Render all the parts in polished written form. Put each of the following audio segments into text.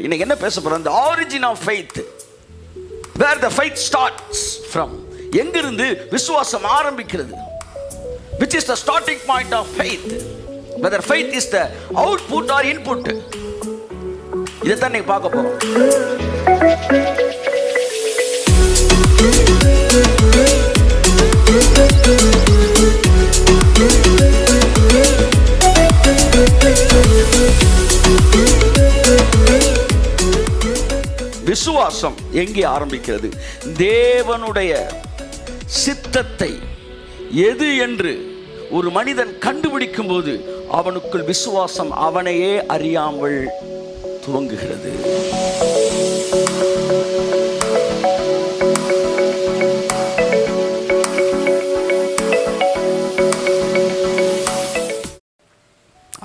இன்னைக்கு என்ன பேச போறோம்? the origin of faith, where the faith starts from. எங்கிருந்து விசுவாசம் ஆரம்பிக்கிறது? which is the starting point of faith, whether faith is the output or input. இதைத்தான் இன்னைக்கு பார்க்க போறோம். விசுவாசம் எங்கே ஆரம்பிக்கிறது? தேவனுடைய சித்தத்தை எது என்று ஒரு மனிதன் கண்டுபிடிக்கும் போது அவனுக்குள் விசுவாசம் அவனையே அறியாமல் துவங்குகிறது.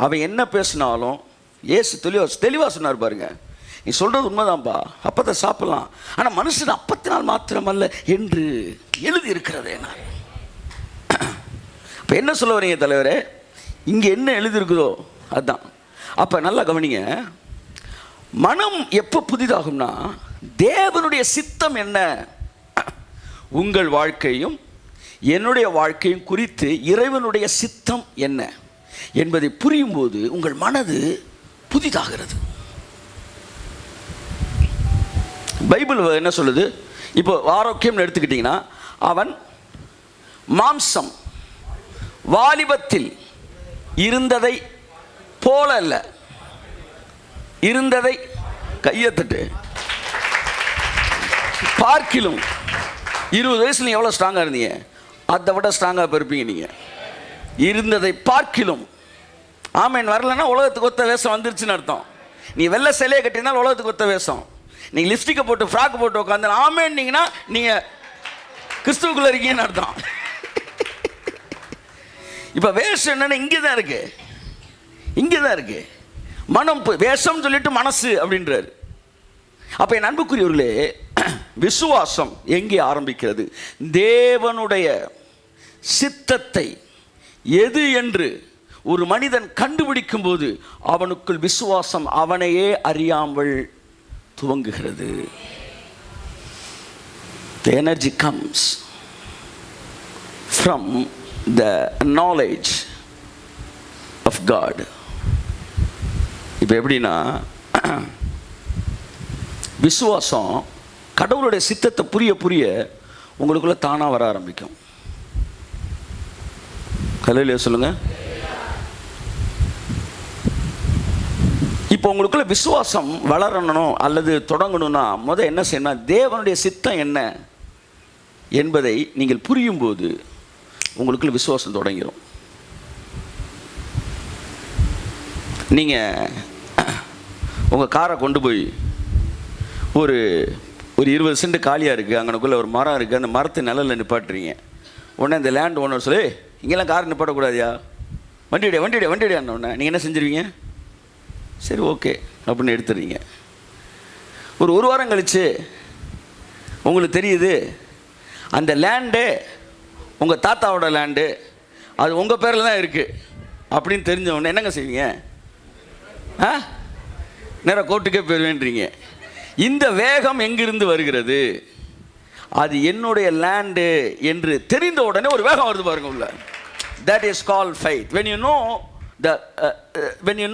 அவன் என்ன பேசினாலும் இயேசு தெளிவா சொன்னார் பாருங்க, நீ சொல்றது உண்மைதான்பா, அப்பத்தை சாப்பிடலாம், ஆனால் மனுஷன் அப்பத்தினால் மாத்திரமல்ல என்று எழுதி இருக்கிறதே. இப்போ என்ன சொல்ல வரீங்க தலைவரே? இங்கே என்ன எழுதியிருக்குதோ அதுதான். அப்போ நல்லா கவனிங்க, மனம் எப்போ புதிதாகும்னா தேவனுடைய சித்தம் என்ன, உங்கள் வாழ்க்கையும் என்னுடைய வாழ்க்கையும் குறித்து இறைவனுடைய சித்தம் என்ன என்பதை புரியும் போது உங்கள் மனது புதிதாகிறது. பைபிள் என்ன சொல்லுது? இப்போ ஆரோக்கியம்னு எடுத்துக்கிட்டிங்கன்னா, அவன் மாம்சம் வாலிபத்தில் இருந்ததை போல அல்ல, இருந்ததை கையெழுத்துட்டு பார்க்கிலும் 20 வயசுல நீ எவ்வளோ ஸ்ட்ராங்காக இருந்தீங்க, அதை விட ஸ்ட்ராங்காக இருப்பீங்க. நீங்கள் இருந்ததை பார்க்கிலும், ஆமேன் வரலன்னா உலகத்துக்கு ஒத்த வேஷம் வந்துருச்சுன்னு அர்த்தம். நீ வெள்ளை சிலையை கட்டினாலும் உலகத்துக்கு ஒத்த வேஷம். நீங்கள் லிப்ஸ்டிக்கை போட்டு ஃப்ராக் போட்டு உட்காந்து ஆமேன்னீங்கன்னா நீங்கள் கிறிஸ்துவுக்குள்ளே இருக்கீங்கன்னு அர்த்தம். இப்போ வேஷம் என்னென்னா இங்கே தான் இருக்கு, இங்கே தான் இருக்கு. மனம் வேஷம் சொல்லிட்டு மனசு அப்படின்றாரு. அப்போ என் அன்புக்குரியவர்களே, விசுவாசம் எங்கே ஆரம்பிக்கிறது? தேவனுடைய சித்தத்தை எது என்று ஒரு மனிதன் கண்டுபிடிக்கும் போது அவனுக்குள் விசுவாசம் அவனையே அறியாமல் துவங்குகிறது. The energy comes from the knowledge of God. இப்போ எப்படின்னா, விசுவாசம் கடவுளுடைய சித்தத்தை புரிய புரிய உங்களுக்குள்ள தானாக வர ஆரம்பிக்கும். கலையிலே சொல்லுங்க. இப்போ உங்களுக்குள்ள விசுவாசம் வளரணும் அல்லது தொடங்கணும்னா முதல் என்ன செய்யணும்? தேவனுடைய சித்தம் என்ன என்பதை நீங்கள் புரியும் போது உங்களுக்குள்ள விசுவாசம் தொடங்கிடும். நீங்கள் உங்கள் காரை கொண்டு போய் ஒரு 20 சென்ட் காலியாக இருக்குது, அங்கனக்குள்ளே ஒரு மரம் இருக்குது, அந்த மரத்தை நிழலில் நிப்பாட்டுறீங்க. உடனே அந்த லேண்ட் ஓனர் சொல்லி, இங்கெல்லாம் கார் நிப்பாட்டக்கூடாதியா, வண்டியடியான்னு உடனே நீங்கள் என்ன செஞ்சுருவீங்க? சரி ஓகே அப்படின்னு எடுத்துடுறீங்க. ஒரு வாரம் கழித்து உங்களுக்கு தெரியுது அந்த லேண்டு உங்கள் தாத்தாவோட லேண்டு, அது உங்கள் பேரில் தான் இருக்குது அப்படின்னு தெரிஞ்ச உடனே என்னங்க செய்வீங்க? நேராக கோர்ட்டுக்கே போயிடுவேன்றீங்க. இந்த வேகம் எங்கிருந்து வருகிறது? அது என்னுடைய லேண்டு என்று தெரிந்த உடனே ஒரு வேகம் வருது பாருங்க உள்ள. That is called faith. When you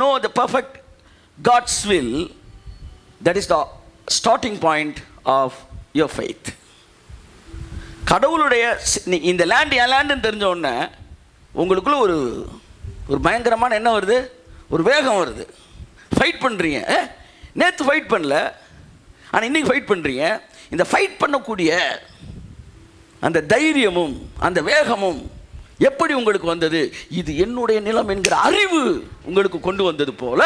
know the perfect God's will, that is the starting point of your faith. கடவுளுடைய இந்த லேண்ட் என் லேண்டுன்னு தெரிஞ்ச உடனே உங்களுக்குள்ள ஒரு பயங்கரமான என்ன வருது? ஒரு வேகம் வருது. ஃபைட் பண்ணுறீங்க. நேற்று ஃபைட் பண்ணல, ஆனால் இன்றைக்கி ஃபைட் பண்ணுறீங்க. இந்த ஃபைட் பண்ணக்கூடிய அந்த தைரியமும் அந்த வேகமும் எப்படி உங்களுக்கு வந்தது? இது என்னுடைய நிலம் என்கிற அறிவு உங்களுக்கு கொண்டு வந்தது போல,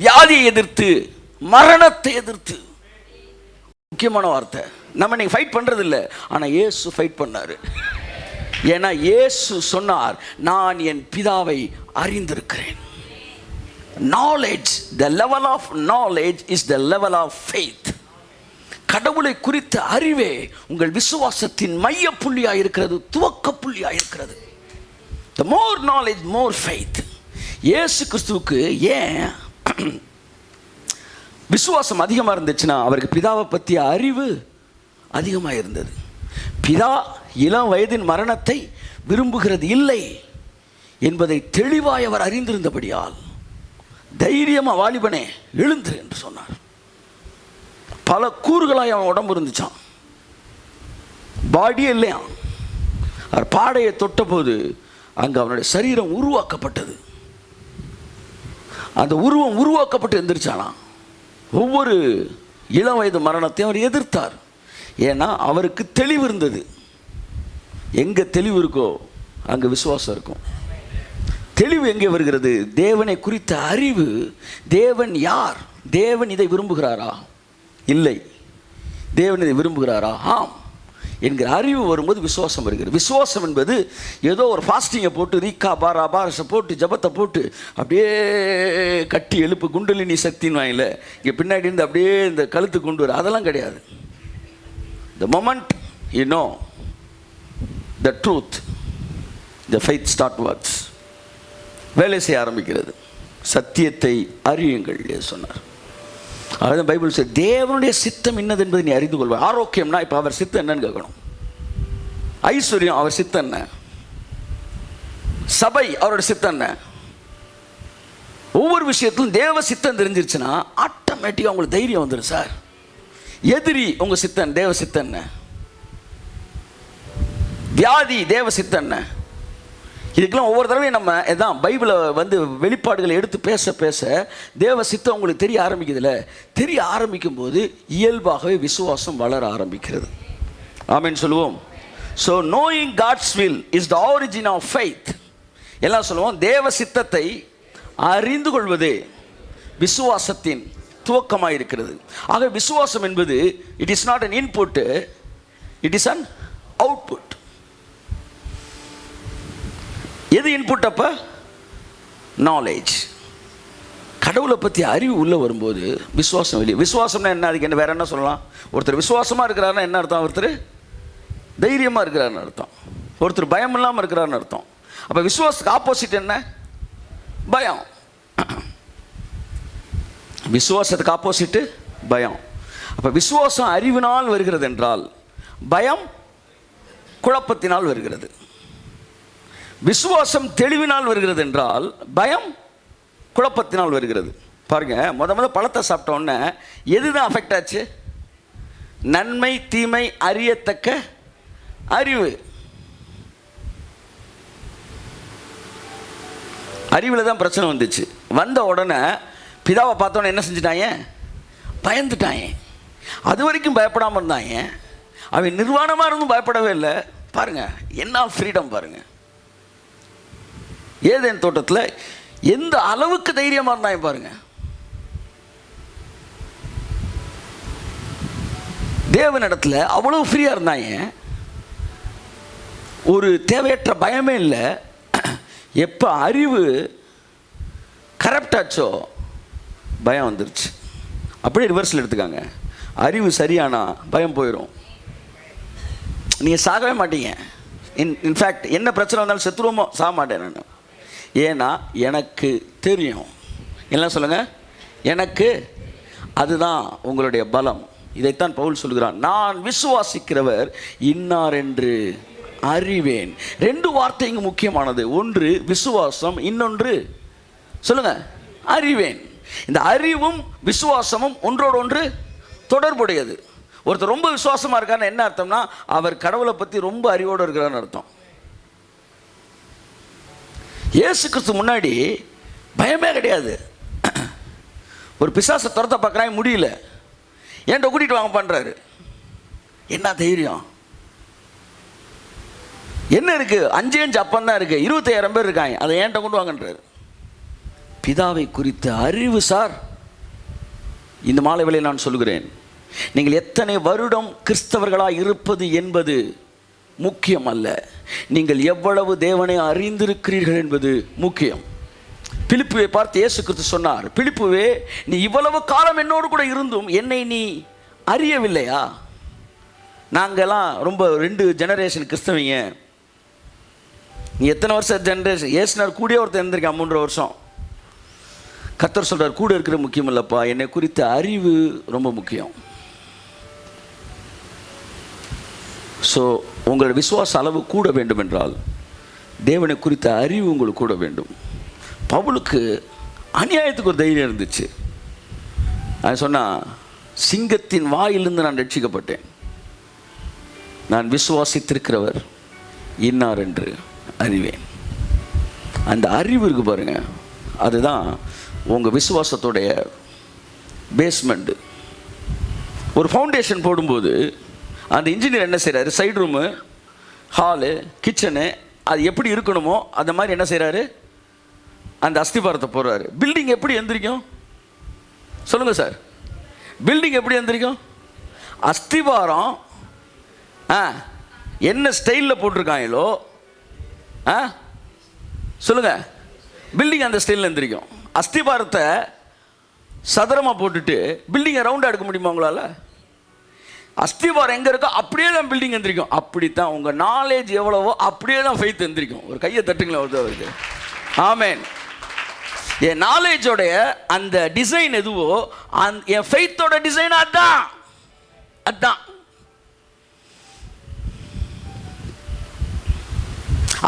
வியாதியை எதிர்த்து, மரணத்தை எதிர்த்து. முக்கியமான வார்த்தை, நம்ம இன்னைக்கு ஃபைட் பண்ணுறது இல்லை, ஆனால் இயேசு ஃபைட் பண்ணார். ஏன்னா இயேசு சொன்னார், நான் என் பிதாவை அறிந்திருக்கிறேன். Knowledge, the level of knowledge is the level of faith. கடவுளை குறித்த அறிவே உங்கள் விசுவாசத்தின் மைய புள்ளியாக இருக்கிறது, துவக்க புள்ளியாக இருக்கிறது. The more knowledge, more faith. இயேசு கிறிஸ்துவுக்கு ஏன் விசுவாசம் அதிகமாக இருந்துச்சுன்னா அவருக்கு பிதாவை பற்றிய அறிவு அதிகமாக இருந்தது. பிதா இளம் வயதின் மரணத்தை விரும்புகிறது இல்லை என்பதை தெளிவாய் அவர் அறிந்திருந்தபடியால் தைரியமாக வாலிபனே எழுந்துரு என்று சொன்னார். பல கூறுகளாய் அவன் உடம்பு இருந்துச்சான், பாடியே இல்லையா. அவர் பாடையை தொட்ட போது அங்கே அவனுடைய சரீரம் உருவாக்கப்பட்டது. அந்த உருவம் உருவாக்கப்பட்டு எந்திரிச்சானா. ஒவ்வொரு இளம் வயது மரணத்தையும் அவர் எதிர்த்தார். ஏன்னா அவருக்கு தெளிவு இருந்தது. எங்கே தெளிவு இருக்கோ அங்கே விசுவாசம் இருக்கும். தெளிவு எங்கே வருகிறது? தேவனை குறித்த அறிவு. தேவன் யார்? தேவன் இதை விரும்புகிறாரா? இல்லை. தேவன் இதை விரும்புகிறாரா? ஆம் என்கிற அறிவு வரும்போது விசுவாசம் வருகிறது. விசுவாசம் என்பது ஏதோ ஒரு ஃபாஸ்டிங்கை போட்டு ரீக்கா பாரா பாரஸை போட்டு ஜபத்தை போட்டு அப்படியே கட்டி எழுப்பு குண்டலினி சக்தின்னு வாங்கல இங்கே பின்னாடி இருந்து அப்படியே இந்த கழுத்து கொண்டு வர, அதெல்லாம் கிடையாது. The moment you know the truth, the faith start works. வேலை செய்ய ஆரம்பிக்கிறது. சத்தியத்தை அறியுங்கள் சொன்னார். அதுதான் பைபிள் சொல்லுது, தேவனுடைய சித்தம் என்னது என்பதை நீ அறிந்து கொள்வாய். ஆரோக்கியம்னா இப்போ அவர் சித்தம் என்னன்னு கேட்கணும். ஐஸ்வர்யம் அவர் சித்தம் என்ன? சபை அவரோட சித்தம் என்ன? ஒவ்வொரு விஷயத்திலும் தேவ சித்தம் தெரிஞ்சிருச்சுன்னா ஆட்டோமேட்டிக்காக உங்களுக்கு தைரியம் வந்துடும். சார் எதிரி உங்கள் சித்தன், தேவ சித்தன் என்ன? வியாதி தேவ சித்தன் என்ன? இதுக்கெல்லாம் ஒவ்வொரு தடவையும் நம்ம இதான் பைபிளை வெளிப்பாடுகளை எடுத்து பேச பேச தேவ சித்தம் உங்களுக்கு தெரிய ஆரம்பிக்குதுல்ல. தெரிய ஆரம்பிக்கும் போது இயல்பாகவே விசுவாசம் வளர ஆரம்பிக்கிறது. ஆமென் சொல்லுவோம். So knowing God's will is the origin of faith. எல்லாம் சொல்லுவோம், தேவ சித்தத்தை அறிந்து கொள்வதே விசுவாசத்தின் துவக்கமாக இருக்கிறது. ஆக விசுவாசம் என்பது it is not an input, it is an output. எது இன்புட்? அப்போ நாலேஜ், கடவுளை பற்றி அறிவு உள்ளே வரும்போது விசுவாசம் வெளியே. விசுவாசம்னா என்ன? அதுக்கு என்ன வேற என்ன சொல்லலாம்? ஒருத்தர் விசுவாசமாக இருக்கிறாருன்னா என்ன அர்த்தம்? ஒருத்தர் தைரியமாக இருக்கிறாருன்னு அர்த்தம். ஒருத்தர் பயம் இல்லாமல் இருக்கிறாருன்னு அர்த்தம். அப்போ விசுவாசத்துக்கு ஆப்போசிட் என்ன? பயம். விசுவாசத்துக்கு ஆப்போசிட்டு பயம். அப்போ விசுவாசம் அறிவினால் வருகிறது என்றால் பயம் குழப்பத்தினால் வருகிறது. விசுவாசம் தெளிவினால் வருகிறது என்றால் பயம் குழப்பத்தினால் வருகிறது. பாருங்க, முத பழத்தை சாப்பிட்ட உடனே எதுதான் அஃபெக்ட் ஆச்சு? நன்மை தீமை அறியத்தக்க அறிவு. அறிவில் தான் பிரச்சனை வந்துச்சு. வந்த உடனே பிதாவை பார்த்தோன்னே என்ன செஞ்சுட்டாங்க? பயந்துட்டாங்க. அது வரைக்கும் பயப்படாமல் இருந்தாங்க. அவன் நிர்வாணமாக இருந்தும் பயப்படவே இல்லை. பாருங்க என்ன ஃப்ரீடம் பாருங்க. ஏதேன் தோட்டத்தில் எந்த அளவுக்கு தைரியமாக இருந்தாங்க பாருங்க. தேவனிடத்தில் அவ்வளவு ஃப்ரீயாக இருந்தாங்க. ஒரு தேவையற்ற பயமே இல்லை. எப்போ அறிவு கரெக்டாச்சோ பயம் வந்துருச்சு. அப்படியே ரிவர்ஸில் எடுத்துக்காங்க. அறிவு சரியானா பயம் போயிடும். நீங்கள் சாகவே மாட்டீங்க. இன்ஃபேக்ட் என்ன பிரச்சனை வந்தாலும் செத்துருவோமோ சாக மாட்டேன் நான். ஏன்னா எனக்கு தெரியும். என்ன சொல்லுங்கள்? எனக்கு. அதுதான் உங்களுடைய பலம். இதைத்தான் பவுல் சொல்கிறான், நான் விசுவாசிக்கிறவர் இன்னார் என்று அறிவேன். ரெண்டு வார்த்தை இங்கு முக்கியமானது. ஒன்று விசுவாசம், இன்னொன்று சொல்லுங்க அறிவேன். இந்த அறிவும் விசுவாசமும் ஒன்றோடு ஒன்று தொடர்புடையது. ஒருத்தர் ரொம்ப விசுவாசமாக இருக்காருன்னு என்ன அர்த்தம்னா அவர் கடவுளை பற்றி ரொம்ப அறிவோடு இருக்கிறான்னு அர்த்தம். இயேசு கிறிஸ்து முன்னாடி பயமே கிடையாது. ஒரு பிசாசை துரத்த பார்க்குறாங்க, முடியல. ஏன்ட்ட கூட்டிகிட்டு வாங்க பண்ணுறாரு. என்ன தைரியம்? என்ன இருக்குது? 5 அப்பம் தான் இருக்குது, 25,000 பேர் இருக்காங்க, அதை ஏன்ட்ட கொண்டு வாங்கன்றாரு. பிதாவை குறித்த அறிவு சார். இந்த மாலை வேளையில் நான் சொல்கிறேன், நீங்கள் எத்தனை வருடம் கிறிஸ்தவர்களாக இருப்பது என்பது முக்கியம் அல்ல. நீங்கள் எவ்வளவு தேவனை அறிந்திருக்கிறீர்கள் என்பது முக்கியம். பிலிப்புவை பார்த்து இயேசு கிறிஸ்து சொன்னார், பிலிப்புவே, நீ இவ்வளவு காலம் என்னோடு கூட இருந்தும் என்னை நீ அறியவில்லையா? நாங்கள்லாம் ரொம்ப 2 ஜெனரேஷன் கிறிஸ்தவங்க. நீ எத்தனை வருஷம் ஜெனரேஷன்? ஏசுனார் கூடிய ஒருத்தர் இருந்திருக்கேன் 3 வருஷம். கர்த்தர் சொல்றார், கூட இருக்கிற முக்கியம் இல்லப்பா, என்னை குறித்த அறிவு ரொம்ப முக்கியம். ஸோ உங்களோட விசுவாச அளவு கூட வேண்டும் என்றால் தேவனை குறித்த அறிவு உங்களுக்கு கூட வேண்டும். பவுலுக்கு அநியாயத்துக்கு ஒரு தைரியம் இருந்துச்சு. அது சொன்னால், சிங்கத்தின் வாயிலிருந்து நான் ரட்சிக்கப்பட்டேன், நான் விசுவாசித்திருக்கிறவர் இன்னார் என்று அறிவேன். அந்த அறிவு இருக்கு பாருங்க, அதுதான் உங்கள் விசுவாசத்துடைய பேஸ்மெண்ட்டு. ஒரு ஃபவுண்டேஷன் போடும்போது அந்த இன்ஜினியர் என்ன செய்கிறாரு, சைடு ரூமு, ஹாலு, கிச்சனு அது எப்படி இருக்கணுமோ அந்த மாதிரி என்ன செய்கிறாரு, அந்த அஸ்திபாரத்தை போடுறாரு. பில்டிங் எப்படி எந்திரிக்கும் சொல்லுங்கள் சார்? பில்டிங் எப்படி எந்திரிக்கும்? அஸ்திபாரம் என்ன ஸ்டைலில் போட்டிருக்காங்களோ சொல்லுங்கள், பில்டிங் அந்த ஸ்டைலில் எந்திரிக்கும். அஸ்திபாரத்தை சதுரமாக போட்டுட்டு பில்டிங்கை ரவுண்டாக எடுக்க முடியுமா உங்களால்? அஸ்திபாரம் எங்கே இருக்கோ அப்படியே தான் பில்டிங் எந்திரிக்கும். அப்படித்தான் உங்கள் நாலேஜ் எவ்வளவோ அப்படியே தான் ஃபெய்த் எந்திரிக்கும். ஒரு கையை தட்டுங்களா வருது. ஆமேன். என் நாலேஜோடைய அந்த டிசைன் எதுவோ என் ஃபெய்த்தோட டிசைன் அதுதான்.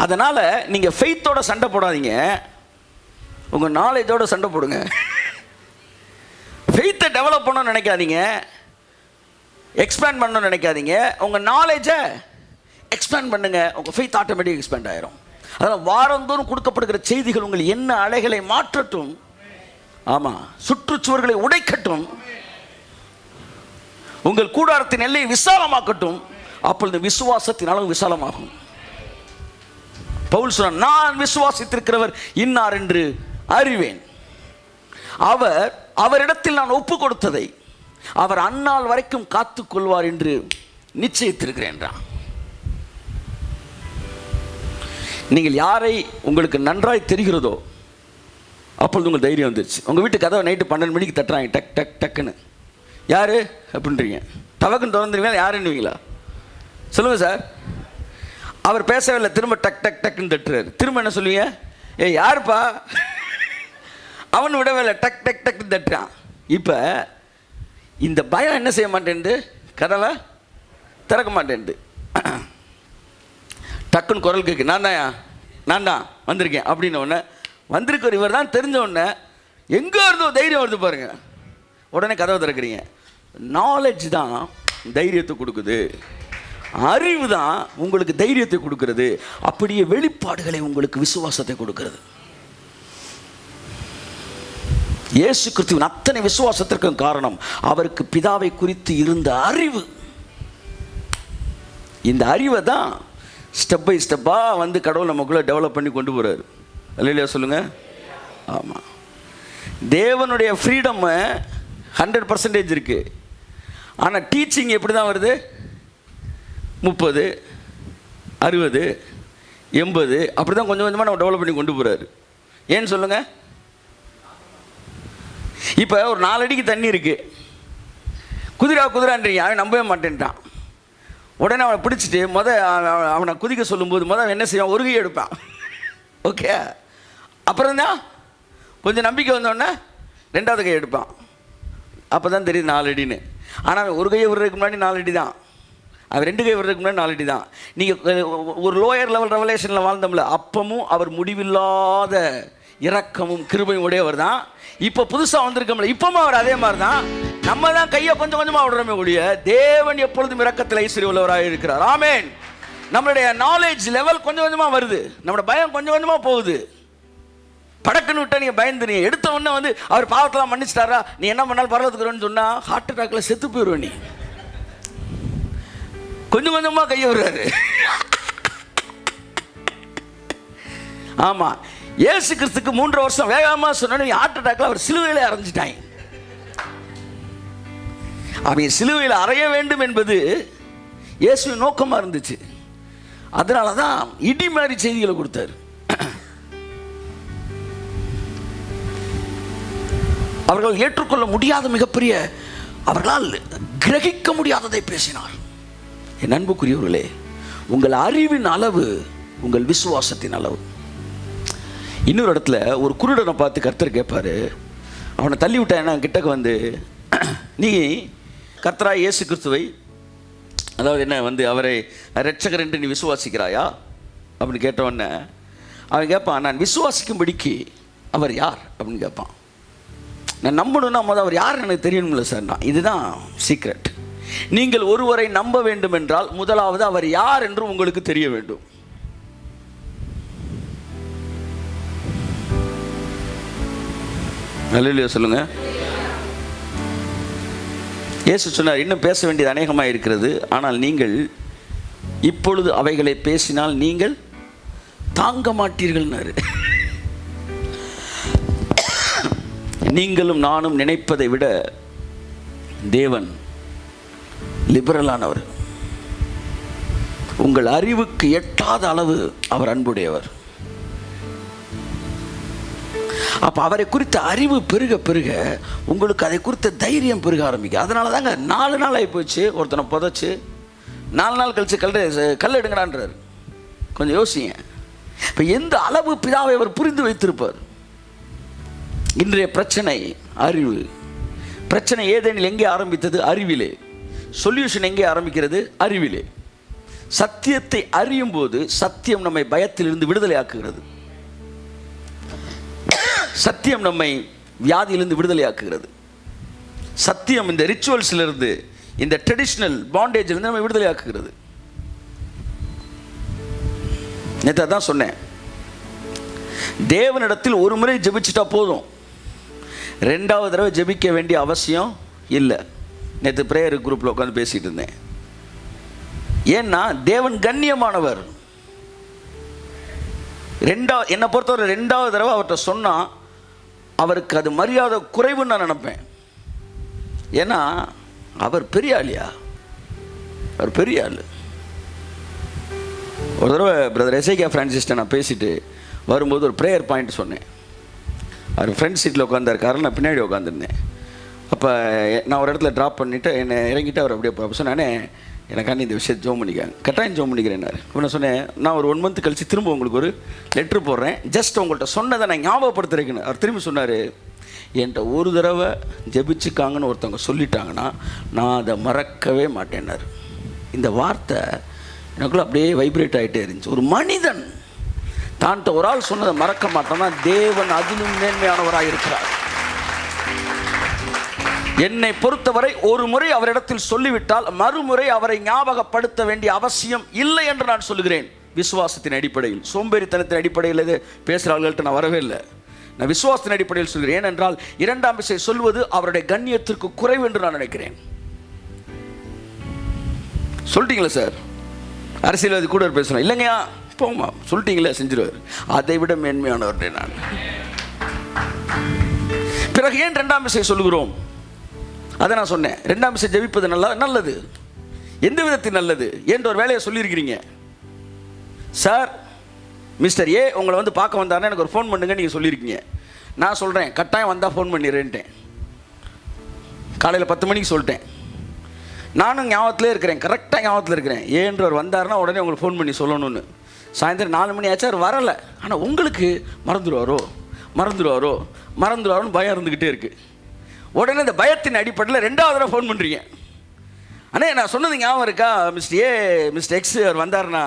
அதனால் நீங்கள் ஃபெய்த்தோட சண்டை போடாதீங்க, உங்கள் நாலேஜோட சண்டை போடுங்க. ஃபெய்த்தை டெவலப் பண்ணணும்னு நினைக்காதீங்க, எக்ஸ்பேண்ட் பண்ணணும்னு நினைக்காதீங்க. உங்கள் நாலேஜை எக்ஸ்பேண்ட் பண்ணுங்க, உங்கள் ஃபெய்த் ஆட்டோமேட்டிக் எக்ஸ்பேண்ட் ஆயிரும். அதனால் வாரந்தோறும் கொடுக்கப்படுகிற செய்திகள் உங்கள் என்ன அலைகளை மாற்றட்டும். ஆமாம், சுற்றுச்சுவர்களை உடைக்கட்டும், உங்கள் கூடாரத்தின் எல்லையை விசாலமாக்கட்டும். அப்பொழுது விசுவாசத்தின் அளவு விசாலமாகும். பவுல் சொன்னார், நான் விசுவாசித்திருக்கிறவர் இன்னார் என்று அறிவேன், அவரிடத்தில் நான் ஒப்பு கொடுத்ததை அவர் அந்நாள் வரைக்கும் காத்துக் கொள்வார் என்று நிச்சயித்திருக்கிறேன். நீங்கள் யாரை உங்களுக்கு நன்றாய் தெரிகிறதோ அப்பொழுது உங்கள் தைரியம் வந்துருச்சு. உங்கள் வீட்டு கதவை நைட்டு 12 மணிக்கு தட்டுறாங்க, டக் டக் டக்குன்னு, யார் அப்படின்றீங்க, டவக்குன்னு திறந்துருவீங்களா, யாருன்னுவீங்களா சொல்லுங்கள் சார்? அவர் பேசவே இல்லை, திரும்ப டக் டக் டக்குன்னு தட்டுறாரு. திரும்ப என்ன சொல்லுவீங்க? யாருப்பா? அவன் விடவே இல்லை, டக் டக் டக்குன்னு தட்டுறான். இப்போ இந்த பயம் என்ன செய்ய மாட்டேன்து, கதவை திறக்க மாட்டேன்து. டக்குன்னு குரல் கேட்கு, நான் தான் வந்திருக்கேன் அப்படின்னு ஒன்று வந்திருக்கிற இவர் தான் தெரிஞ்ச உடனே எங்கே இருந்தோ தைரியம் வருது பாருங்க, உடனே கதவை திறக்கிறீங்க. நாலேஜ் தான் தைரியத்தை கொடுக்குது, அறிவு தான் உங்களுக்கு தைரியத்தை கொடுக்கிறது, அப்படியே வெளிப்பாடுகளை உங்களுக்கு விசுவாசத்தை கொடுக்கிறது. இயேசு கிறிஸ்துவின் அத்தனை விசுவாசத்திற்கும் காரணம் அவருக்கு பிதாவை குறித்து இருந்த அறிவு. இந்த அறிவை தான் ஸ்டெப் பை ஸ்டெப்பாக வந்து கடவுள் நமக்குள்ளே டெவலப் பண்ணி கொண்டு போகிறாரு. இல்லையா சொல்லுங்கள்? ஆமாம். தேவனுடைய ஃப்ரீடம் 100% இருக்குது. ஆனால் டீச்சிங் எப்படி தான் வருது? 30, 60, 80 அப்படி தான் கொஞ்சம் கொஞ்சமாக நம்ம டெவலப் பண்ணி கொண்டு போகிறாரு. ஏன்னு சொல்லுங்கள்? இப்போ ஒரு 4 அடிக்கு தண்ணி இருக்குது, குதிரான்றீங்க, அவன் நம்பவே மாட்டேன்ட்டான். உடனே அவனை பிடிச்சிட்டு அவனை குதிக்க சொல்லும்போது என்ன செய்வான்? ஒரு கை எடுப்பான். ஓகே, அப்புறம் தான் கொஞ்சம் நம்பிக்கை வந்தோடனே 2வது கை எடுப்பான். அப்போ தான் தெரியுது 4 அடின்னு. ஆனால் அவன் ஒரு கையை விடுறதுக்கு முன்னாடி 4 அடி தான், அவர் 2 கை விடுறதுக்கு முன்னாடி 4 அடி தான். நீங்கள் ஒரு லோயர் லெவல் ரெவலேஷனில் வாழ்ந்தோம்ல, அப்பமும் அவர் முடிவில்லாத இரக்கமும் கிருபையும் உடையவர் தான். இப்போ புதுசாக வந்திருக்கோம்ல, இப்பவும் அவர் அதே மாதிரி தான். நம்ம தான் கையை கொஞ்சம் கொஞ்சமாக விடுறோமே ஒழிய, தேவன் எப்பொழுதும் இரக்கத்தில் ஐஸ்வர்யம் உள்ளவராக இருக்கிறார். ஆமென். நம்மளுடைய நாலேஜ் லெவல் கொஞ்சம் கொஞ்சமாக வருது, நம்மளோட பயம் கொஞ்சம் கொஞ்சமாக போகுது. படக்குன்னு விட்டா நீங்கள் பயந்துறீங்க. எடுத்த உடனே வந்து அவர் பாவத்தெல்லாம் மன்னிச்சிட்டாரா, நீ என்ன பண்ணாலும் பரவத்துக்குறோன்னு சொன்னால் ஹார்ட் அட்டாக்கில் செத்து போயிடுவேன். நீ கொஞ்சம் கொஞ்சமாக கையை விடுறாரு. ஆமாம், இயேசு கிறிஸ்துக்கு 3 வருஷம் வேகமாக சொன்னோன்னு ஹார்ட் அட்டாக்கில் அவர் சிலுவையில் அரைஞ்சிட்டாங்க. அவன் சிலுவையில் அறைய வேண்டும் என்பது இயேசுவின் நோக்கமாக இருந்துச்சு. அதனால தான் இடி மாதிரி செய்திகளை கொடுத்தார். அவர்கள் ஏற்றுக்கொள்ள முடியாத மிகப்பெரிய, அவர்களால் கிரகிக்க முடியாததை பேசினார். என் அன்புக்குரியவர்களே, உங்கள் அறிவின் அளவு உங்கள் விசுவாசத்தின் அளவு. இன்னொரு இடத்துல ஒரு குருடனை பார்த்து கர்த்தர் கேட்பாரு, அவனை தள்ளி விட்டான். கிட்டக்கு வந்து, நீ கர்த்தராகிய இயேசு கிறிஸ்துவை, அதாவது என்ன வந்து அவரை இரட்சகர் என்று நீ விசுவாசிக்கிறாயா அப்படின்னு கேட்டவொடனே அவன் கேட்பான், நான் விசுவாசிக்கும்படிக்கு அவர் யார் அப்படின்னு கேட்பான். நான் நம்பணும்னா முதல் அவர் யார் எனக்கு தெரியணும்ல சார். நான் இதுதான் சீக்ரெட். நீங்கள் ஒருவரை நம்ப வேண்டும் என்றால் முதலாவது அவர் யார் என்று உங்களுக்கு தெரிய வேண்டும். அல்லேலூயா சொல்லுங்க. இயேசு சொன்னார், இன்னும் பேச வேண்டியது அநேகமாக இருக்கிறது, ஆனால் நீங்கள் இப்பொழுது அவைகளை பேசினால் நீங்கள் தாங்க மாட்டீர்கள்னாரு. நீங்களும் நானும் நினைப்பதை விட தேவன் லிபரலானவர். உங்கள் அறிவுக்கு எட்டாத அளவு அவர் அன்புடையவர். அப்போ அவரை குறித்த அறிவு பெருக பெருக உங்களுக்கு அதை குறித்த தைரியம் பெருக ஆரம்பிக்கும். அதனால தாங்க 4 நாள் ஆகி போச்சு, ஒருத்தனை புதைச்சு 4 நாள் கழிச்சு கல் எடுங்கடான்றார். கொஞ்சம் யோசிங்க. இப்போ எந்த அளவு பிதாவை அவர் புரிந்து வைத்திருப்பார். இன்றைய பிரச்சனை அறிவு. பிரச்சனை ஏதேனில் எங்கே ஆரம்பித்தது? அறிவிலே. சொல்யூஷன் எங்கே ஆரம்பிக்கிறது? அறிவிலே. சத்தியத்தை அறியும் போது சத்தியம் நம்மை பயத்திலிருந்து விடுதலை ஆக்குகிறது. சத்தியம் நம்மை வியாதியிலிருந்து விடுதலை ஆக்குகிறது. சத்தியம் இந்த ரிச்சுவல்ஸிலிருந்து, இந்த ட்ரெடிஷ்னல் பாண்டேஜிலிருந்து நம்மை விடுதலை ஆக்குகிறது. நேற்று அதான் சொன்னேன், தேவனிடத்தில் ஒரு முறை ஜெபிச்சிட்டா போதும், 2வது தடவை ஜெபிக்க வேண்டிய அவசியம் இல்லை. நேற்று பிரேயர் குரூப்பில் உட்காந்து பேசிகிட்டு இருந்தேன். ஏன்னா தேவன் கண்ணியமானவர். என்னை பொறுத்தவரை 2வது தடவை அவர்கிட்ட சொன்னால் அவருக்கு அது மரியாதை குறைவுன்னு நான் நினைப்பேன். ஏன்னா அவர் பெரிய ஆளியா, அவர் பெரிய ஆள். ஒரு தடவை பிரதர் எஸ்ஐகே ஃப்ரான்சிஸ்ட நான் பேசிட்டு வரும்போது ஒரு ப்ரேயர் பாயிண்ட் சொன்னேன். அவர் ஃப்ரண்ட் சீட்டில் உட்காந்துருக்காரு, நான் பின்னாடி உட்காந்துருந்தேன். அப்போ நான் ஒரு இடத்துல ட்ராப் பண்ணிவிட்டு என்னை இறங்கிட்டு அவர் அப்படியே சொன்னானே, எனக்காண்டி இந்த விஷயத்தை ஜோம் பண்ணிக்காங்க, கட்டாயம் ஜோம் பண்ணிக்கிறேன்னாரு. இப்போ நான் சொன்னேன், நான் ஒரு 1 மந்த் கழித்து திரும்ப உங்களுக்கு ஒரு லெட்ரு போடுறேன், ஜஸ்ட் உங்கள்கிட்ட சொன்னதை நான் ஞாபகப்படுத்துறேன்னு. அவர் திரும்பி சொன்னார், என்கிட்ட ஒரு தடவை ஜெபிச்சுக்காங்கன்னு ஒருத்தவங்க சொல்லிட்டாங்கன்னா நான் அதை மறக்கவே மாட்டேன்னார். இந்த வார்த்தை எனக்குள்ளே அப்படியே வைப்ரேட் ஆகிட்டே இருந்துச்சு. ஒரு மனிதன் தான்கிட்ட ஒரு ஆள் சொன்னதை மறக்க மாட்டான்னா தேவன் அதிலும் மேன்மையானவராக இருக்கிறார். என்னை பொறுத்தவரை ஒரு முறை அவரிடத்தில் சொல்லிவிட்டால் மறுமுறை அவரை ஞாபகப்படுத்த வேண்டிய அவசியம் இல்லை என்று நான் சொல்லுகிறேன். விசுவாசத்தின் அடிப்படையில், சோம்பேறித்தனத்தின் அடிப்படையில் இது பேசுகிறார்கள்ட்ட நான் வரவே இல்லை. நான் விசுவாசத்தின் அடிப்படையில் சொல்கிறேன். ஏனென்றால் 2ஆம் விஷயம் சொல்வது அவருடைய கண்ணியத்திற்கு குறைவு என்று நான் நினைக்கிறேன். சொல்லிட்டீங்களா சார், அரசியல்வாதி கூட பேசுகிறேன், இல்லைங்கயா போமா சொல்லிட்டீங்களே செஞ்சிருவார். அதை விட மேன்மையானவர்கிட்ட நான். பிறகு ஏன் 2ஆம் விஷயம் சொல்லுகிறோம்? அதை நான் சொன்னேன். 2ஆம் விஷயம் ஜெபிப்பது நல்லது. எந்த விதத்தில் நல்லது என்ற ஒரு வேலையை சொல்லியிருக்கிறீங்க. சார், மிஸ்டர் ஏ உங்களை வந்து பார்க்க வந்தாருன்னா எனக்கு ஒரு ஃபோன் பண்ணுங்க நீங்கள் சொல்லியிருக்கீங்க. நான் சொல்கிறேன், கட்டாயம் வந்தால் ஃபோன் பண்ணிடுறேன்ட்டேன். காலையில் 10 மணிக்கு சொல்லிட்டேன். நானும் ஞாபகத்திலே இருக்கிறேன், கரெக்டாக ஞாபகத்தில் இருக்கிறேன். ஏன்றவர் வந்தாருன்னா உடனே உங்களுக்கு ஃபோன் பண்ணி சொல்லணும்னு. சாயந்தரம் 4 மணி ஆச்சு, அவர் வரலை. ஆனால் உங்களுக்கு மறந்துடுவாரோன்னு பயம் இருந்துக்கிட்டே இருக்குது. உடனே இந்த பயத்தின் அடிப்படையில் 2வது தடவை ஃபோன் பண்ணுறீங்க. அண்ணே நான் சொன்னது ஞாபகம் இருக்கா? மிஸ்டர் எக்ஸ் அவர் வந்தார்னா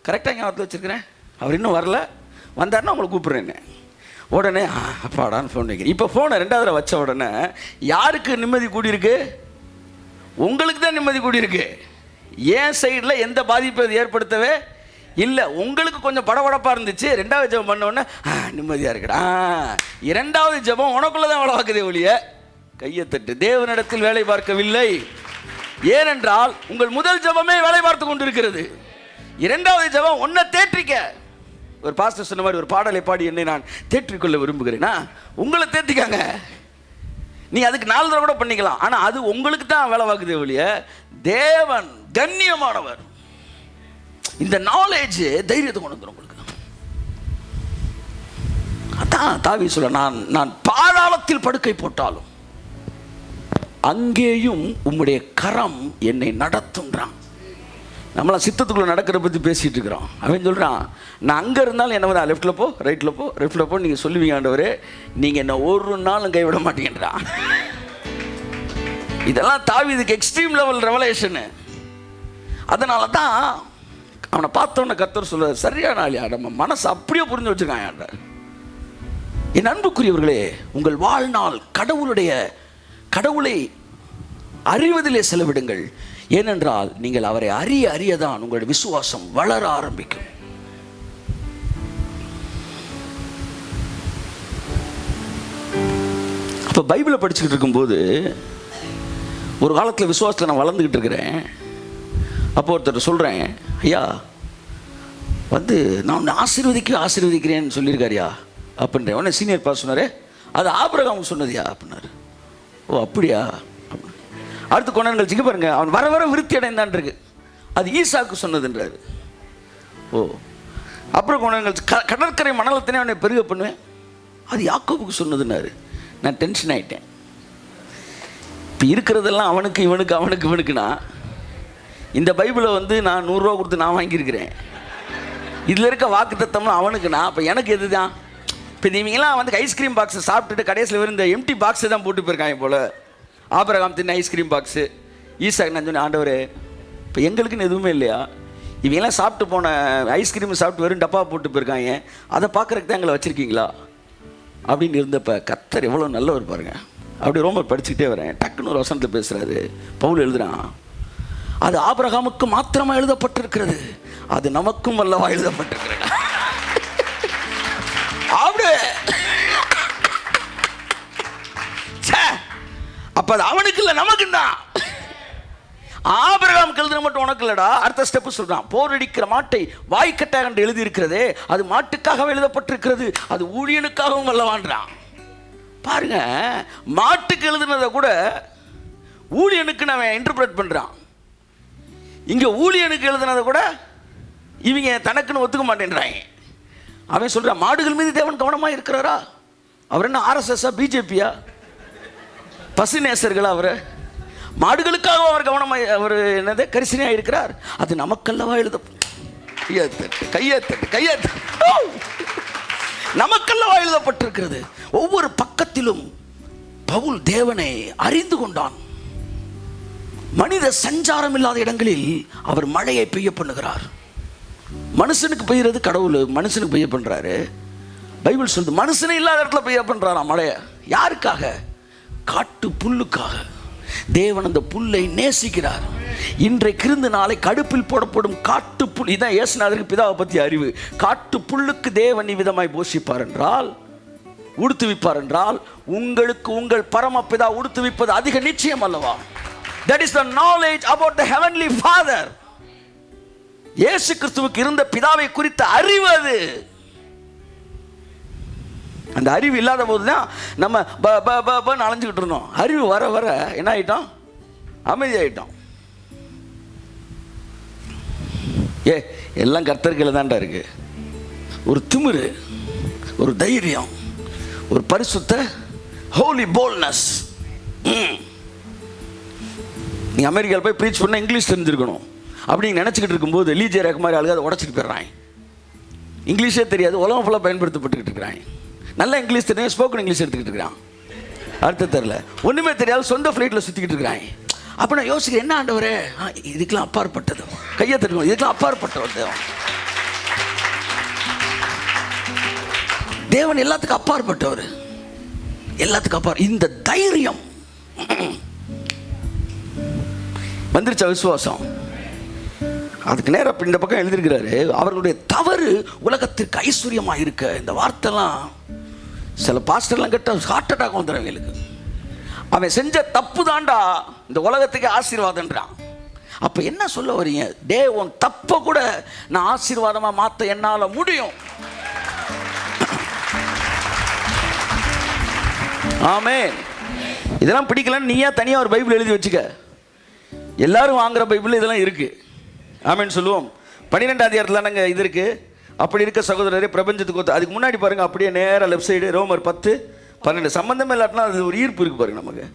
கரெக்டாக ஞாபகத்தில் வச்சுருக்கிறேன். அவர் இன்னும் வரல, வந்தார்னா உங்களை கூப்பிட்றேன்னு. உடனே அப்பாடான்னு ஃபோன் வைக்கிறேன். இப்போ ஃபோனை 2வது தடவை வச்ச உடனே யாருக்கு நிம்மதி கூடியிருக்கு? உங்களுக்கு தான் நிம்மதி கூடியிருக்கு. ஏன் சைடில் எந்த பாதிப்பு அது ஏற்படுத்தவே இல்லை. உங்களுக்கு கொஞ்சம் படபடப்பாக இருந்துச்சு. 2வது ஜெபம் பண்ண உடனே நிம்மதியாக இருக்கடா. 2வது ஜெபம் உனக்குள்ளே தான் வேலை பார்க்குதே ஒழிய கையை தட்டு தேவனிடத்தில் வேலை பார்க்கவில்லை. ஏனென்றால் உங்கள் முதல் ஜெபமே வேலை பார்த்து கொண்டு இருக்கிறது. 2வது ஜெபம் உன்னை தேற்றிக்க. ஒரு பாஸ்டர் சொன்ன மாதிரி ஒரு பாடலை பாடி என்னை நான் தேற்றிக்கொள்ள விரும்புகிறேன்னா உங்களை தேற்றிக்காங்க. நீ அதுக்கு 4 தடவை கூட பண்ணிக்கலாம். ஆனால் அது உங்களுக்கு தான் வேலை பார்க்குதே ஒழிய தேவன் கண்ணியமானவர். இந்த நாலேஜ் தைரியத்தை கொண்டு வந்துடும் உங்களுக்கு. அதான் தாவீது சொல்ல, நான் பாதாளத்தில் படுக்கை போட்டாலும் அங்கேயும் உம்முடைய கரம் என்னை நடத்துன்றான். நம்மளாம் சித்தத்துக்குள்ளே நடக்கிற பற்றி பேசிகிட்டு இருக்கிறோம். அவன் சொல்கிறான், நான் அங்கே இருந்தாலும் என்ன வந்து லெஃப்ட்டில் போ, ரைட்டில் போ, லெஃப்ட்டில் போ நீங்கள் சொல்லுவீங்க ஆண்டவரே, நீங்கள் என்ன ஒரு நாளும் கைவிட மாட்டேங்கிறான். இதெல்லாம் தாவீதுக்கு எக்ஸ்ட்ரீம் லெவல் ரெவலேஷனு. அதனால தான் அவனை பார்த்தோன்னே கர்த்தர் சொல்ல, சரியான ஆளியா, நம்ம மனசை அப்படியே புரிஞ்சு வச்சுருக்காங்க. என் அன்புக்குரியவர்களே, உங்கள் வாழ்நாள் கடவுளை அறிவதிலே செலவிடுங்கள். ஏனென்றால் நீங்கள் அவரை அறியதான் உங்களுடைய விசுவாசம் வளர ஆரம்பிக்கும். இப்போ பைபிளை படிச்சுக்கிட்டு இருக்கும்போது ஒரு காலத்தில் விசுவாசத்தில் நான் வளர்ந்துக்கிட்டு இருக்கிறேன். அப்போ ஒருத்தர் சொல்கிறேன், ஐயா வந்து நான் உன்னை ஆசீர்வதிக்கிறேன்னு சொல்லியிருக்காரியா அப்படின்றேன். உடனே சீனியர் பாஸ் சொன்னார், அது ஆபிரகாம் சொன்னதியா அப்படின்னாரு. ஓ அப்படியா. அடுத்து கொஞ்ச நாள் கழிச்சு பாருங்க, அவன் வர விருத்தி அடைந்தான் இருக்கு, அது ஈசாக்கு சொன்னதுன்றாரு. ஓ அப்புறம் கொஞ்ச நாள் கழிச்சு கடற்கரை மணலத்தினே அவனை பெருக பண்ணுவேன், அது யாக்கோபுக்கு சொன்னதுன்னாரு. நான் டென்ஷன் ஆகிட்டேன். இப்போ இருக்கிறதெல்லாம் அவனுக்கு இவனுக்குனா இந்த பைபிளை வந்து நான் 100 ரூபா கொடுத்து நான் வாங்கியிருக்கிறேன். இதில் இருக்க வாக்கு தத்தம்லாம் அவனுக்குண்ணா. அப்போ எனக்கு எது தான்? இப்போ இவங்கெல்லாம் வந்து ஐஸ்கிரீம் பாக்ஸை சாப்பிட்டுட்டு கடைசியில் வெறும் இந்த எம்டி பாக்ஸை தான் போட்டு போயிருக்காங்க போல். ஆபிரகாம் தின்ன ஐஸ்கிரீம் பாக்ஸு, ஈசாக்கு நான் சொன்னேன், ஆண்டவரே இப்போ எங்களுக்குன்னு எதுவுமே இல்லையா? இவங்கெல்லாம் சாப்பிட்டு போன ஐஸ்கிரீம் சாப்பிட்டு வெறும் டப்பா போட்டு போயிருக்காங்க, அதை பார்க்குறதுக்கு தான் எங்களை வச்சுருக்கீங்களா அப்படின்னு இருந்தப்போ கர்த்தர் எவ்வளோ நல்லவர் பாருங்க. அப்படி ரோமர் படிச்சுக்கிட்டே வரேன், டக்குன்னு ஒரு வசனத்தில் பேசுகிறாரு. பவுல் எழுதுகிறான், அது ஆபிரகாமுக்கு மாத்திரமா எழுதப்பட்டிருக்கிறது, அது நமக்கும் அல்லவா எழுதப்பட்டிருக்கிறது. அப்ப அது அவனுக்கு இல்லை நமக்குதான். ஆபிரகாமுக்கு எழுதுன மட்டும் உனக்கு இல்லடா. அடுத்த ஸ்டெப் சொல்றான், போரடிக்கிற மாட்டை வாய்க்கட்டாக என்று எழுதி இருக்கிறதே, அது மாட்டுக்காக எழுதப்பட்டிருக்கிறது, அது ஊழியனுக்காகவும் அல்லவான்றான். பாருங்க, மாட்டுக்கு எழுதுனதை கூட ஊழியனுக்கு அவன் இன்டர்பிரேட் பண்றான். இங்க ஊழியனுக்கு எழுதுனதை கூட இவங்க தனக்குன்னு ஒத்துக்க மாட்டேன்றாங்க. அவன் சொல்றான், மாடுகள் மீது தேவன் கவனமாக இருக்கிறாரா? அவர் என்ன ஆர்எஸ்எஸ் பிஜேபியா? பசுநேசர்களா? அவர் மாடுகளுக்காக அவர் கவனமாக, அவர் என்னது கரிசனையாக இருக்கிறார், அது நமக்கல்லவா எழுத. கையத்தட்டு நமக்கல்லவா எழுதப்பட்டிருக்கிறது. ஒவ்வொரு பக்கத்திலும் பவுல் தேவனை அறிந்து கொண்டான். மனித சஞ்சாரம் இல்லாத இடங்களில் அவர் மழையை பெய்ய பண்ணுகிறார். மனுஷனுக்கு பெய்யறது கடவுள் மனுஷனுக்கு பெய்ய பண்றாரு. பைபிள் சொல்லுது, மனுஷனே இல்லாத இடத்துல பெய்ய பண்றாராம் மழையை. யாருக்காக? காட்டு புல்லுக்காக. தேவன் அந்த புல்லை நேசிக்கிறார். இன்றைக்கு இருந்து நாளை கடுப்பில் போடப்படும் காட்டு புல், இதான் இயேசுநாதருக்கு பிதாவை பற்றி அறிவு. காட்டு புல்லுக்கு தேவன் இவ்விதமாய் போஷிப்பார் என்றால், உடுத்துவிப்பார் என்றால், உங்களுக்கு உங்கள் பரமபிதா உடுத்துவிப்பது அதிக நிச்சயம் அல்லவா? That is the knowledge about the heavenly Father. இயேசு கிறிஸ்துவுக்கு இருந்த பிதாவை குறித்த அறிவு அது. அந்த அறிவு இல்லாத போது தான் நம்ம அலைஞ்சுக்கிட்டு இருந்தோம். அறிவு வர வர என்ன ஆகிட்டோம்? அமைதியாகிட்டோம். எல்லாம் கர்த்தர்களை தான்டா இருக்கு. ஒரு திமிரு, ஒரு தைரியம், ஒரு பரிசுத்த ஹோலி போல்ட்னஸ். நீ அமெரிக்காவில் போய் ப்ரீச் பண்ண இங்கிலீஷ் தெரிஞ்சிருக்கணும் அப்படின்னு நினச்சிக்கிட்டு இருக்கும்போது லீஜே ரேக் மாதிரி ஆளுங்க அதை உடச்சிட்டு போயிடுறாங்க. இங்கிலீஷே தெரியாது, உலகம் ஃபுல்லாக பயன்படுத்தப்பட்டுக்கிட்டு இருக்கிறாங்க. நல்லா இங்கிலீஷ் தெரியும், ஸ்போக்கன் இங்கிலீஷ் எடுத்துக்கிட்டு இருக்கிறான். அடுத்த தெரியல, ஒன்றுமே தெரியாது, சொந்த ஃப்ளைட்டில் சுற்றிக்கிட்டு இருக்கிறாங்க. அப்போ நான் யோசிக்கிறேன், என்ன ஆண்டவரே, இதுக்கெல்லாம் அப்பாற்பட்டது, கையை தட்டுவோம், இதுக்கெல்லாம் அப்பாற்பட்டவர் தேவன். தேவன் எல்லாத்துக்கும் அப்பாற்பட்டவர், எல்லாத்துக்கும் அப்பாற்ப. இந்த தைரியம் வந்துருச்சா விசுவாசம்? அதுக்கு நேரம் இந்த பக்கம் எழுதியிருக்கிறாரு, அவர்களுடைய தவறு உலகத்திற்கு ஐஸ்வர்யமாக இருக்க. இந்த வார்த்தைலாம் சில பாஸ்டர்லாம் கேட்ட ஹார்ட் அட்டாக் வந்துடுறவங்களுக்கு. அவன் செஞ்ச தப்பு தாண்டா இந்த உலகத்துக்கு ஆசீர்வாதன்றான். அப்போ என்ன சொல்ல வரீங்க? உன் தப்பை கூட நான் ஆசீர்வாதமாக மாற்ற என்னால் முடியும். ஆமென். இதெல்லாம் பிடிக்கலன்னு நீயா தனியாக ஒரு பைபிள் எழுதி வச்சுக்க. எல்லாரும் வாங்குற பைபிள் இதெல்லாம் இருக்கு. ஆமென் சொல்லுவோம். 12ஆம் அதிகாரத்தில் நாங்கள் இது இருக்கு. அப்படி இருக்க சகோதரரே, பிரபஞ்சத்துக்கு அதுக்கு முன்னாடி பாருங்க, அப்படியே நேராக லெஃப்ட் சைடு ரோமர் 10:12. சம்பந்தமே இல்லாட்டினா அது ஒரு ஈர்ப்பு இருக்கு பாருங்க நமக்கு.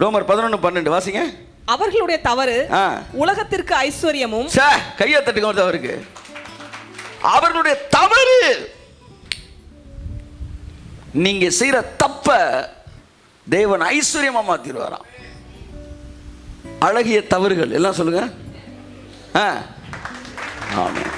ரோமர் 11:12 வாசிங்க. அவர்களுடைய தவறு ஆ. உலகத்திற்கு ஐஸ்வர்யமும். கையை தட்டுங்க ஒரு தவறுக்கு. அவர்களுடைய தவறு, நீங்க செய்யற தப்ப தேவன் ஐஸ்வர்யமா மாத்திடுவாராம். அழகிய தவறுகள் எல்லாம் சொல்லுங்க. ஆமென்.